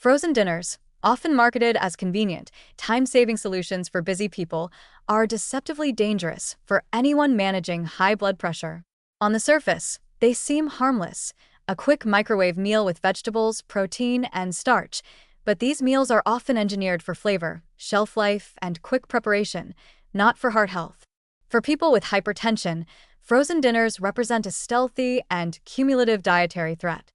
Frozen dinners, often marketed as convenient, time-saving solutions for busy people, are deceptively dangerous for anyone managing high blood pressure. On the surface, they seem harmless, a quick microwave meal with vegetables, protein, and starch, but these meals are often engineered for flavor, shelf life, and quick preparation, not for heart health. For people with hypertension, frozen dinners represent a stealthy and cumulative dietary threat.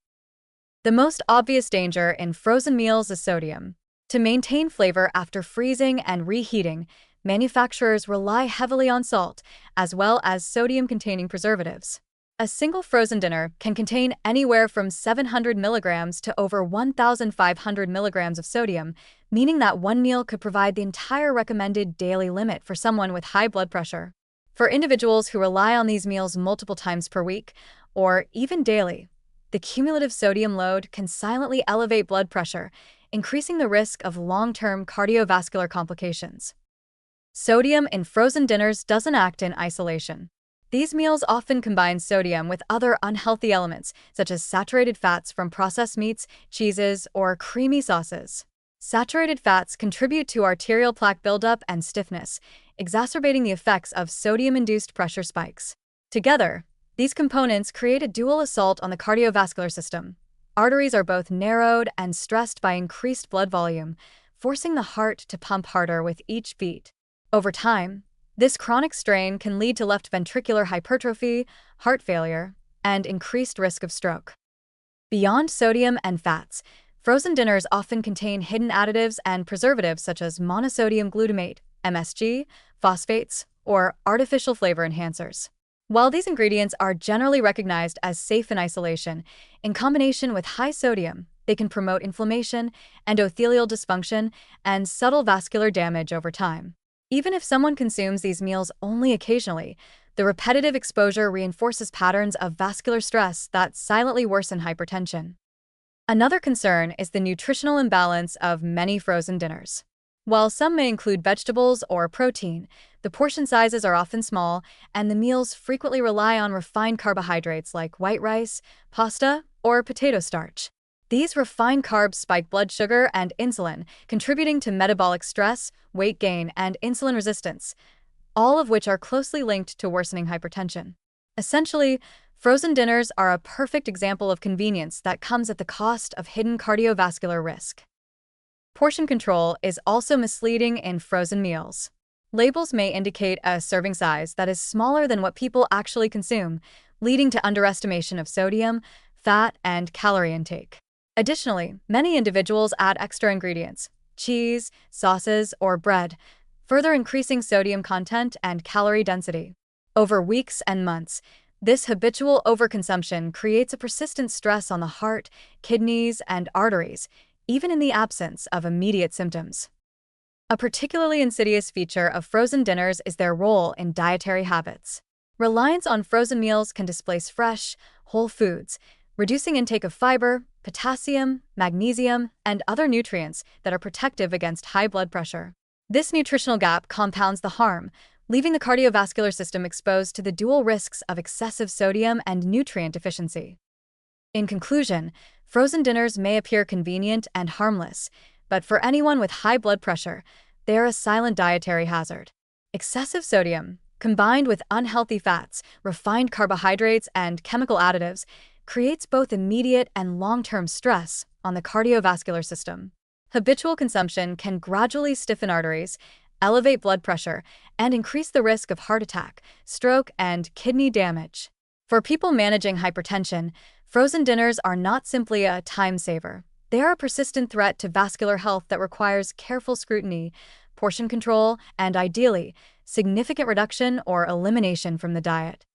The most obvious danger in frozen meals is sodium. To maintain flavor after freezing and reheating, manufacturers rely heavily on salt, as well as sodium-containing preservatives. A single frozen dinner can contain anywhere from 700 milligrams to over 1,500 milligrams of sodium, meaning that one meal could provide the entire recommended daily limit for someone with high blood pressure. For individuals who rely on these meals multiple times per week, or even daily, the cumulative sodium load can silently elevate blood pressure, increasing the risk of long-term cardiovascular complications. Sodium in frozen dinners doesn't act in isolation. These meals often combine sodium with other unhealthy elements, such as saturated fats from processed meats, cheeses, or creamy sauces. Saturated fats contribute to arterial plaque buildup and stiffness, exacerbating the effects of sodium-induced pressure spikes. Together, these components create a dual assault on the cardiovascular system. Arteries are both narrowed and stressed by increased blood volume, forcing the heart to pump harder with each beat. Over time, this chronic strain can lead to left ventricular hypertrophy, heart failure, and increased risk of stroke. Beyond sodium and fats, frozen dinners often contain hidden additives and preservatives such as monosodium glutamate, MSG, phosphates, or artificial flavor enhancers. While these ingredients are generally recognized as safe in isolation, in combination with high sodium, they can promote inflammation, endothelial dysfunction, and subtle vascular damage over time. Even if someone consumes these meals only occasionally, the repetitive exposure reinforces patterns of vascular stress that silently worsen hypertension. Another concern is the nutritional imbalance of many frozen dinners. While some may include vegetables or protein, the portion sizes are often small, and the meals frequently rely on refined carbohydrates like white rice, pasta, or potato starch. These refined carbs spike blood sugar and insulin, contributing to metabolic stress, weight gain, and insulin resistance, all of which are closely linked to worsening hypertension. Essentially, frozen dinners are a perfect example of convenience that comes at the cost of hidden cardiovascular risk. Portion control is also misleading in frozen meals. Labels may indicate a serving size that is smaller than what people actually consume, leading to underestimation of sodium, fat, and calorie intake. Additionally, many individuals add extra ingredients, cheese, sauces, or bread, further increasing sodium content and calorie density. Over weeks and months, this habitual overconsumption creates a persistent stress on the heart, kidneys, and arteries, even in the absence of immediate symptoms. A particularly insidious feature of frozen dinners is their role in dietary habits. Reliance on frozen meals can displace fresh, whole foods, reducing intake of fiber, potassium, magnesium, and other nutrients that are protective against high blood pressure. This nutritional gap compounds the harm, leaving the cardiovascular system exposed to the dual risks of excessive sodium and nutrient deficiency. In conclusion, frozen dinners may appear convenient and harmless, but for anyone with high blood pressure, they are a silent dietary hazard. Excessive sodium, combined with unhealthy fats, refined carbohydrates, and chemical additives, creates both immediate and long-term stress on the cardiovascular system. Habitual consumption can gradually stiffen arteries, elevate blood pressure, and increase the risk of heart attack, stroke, and kidney damage. For people managing hypertension, frozen dinners are not simply a time saver. They are a persistent threat to vascular health that requires careful scrutiny, portion control, and ideally, significant reduction or elimination from the diet.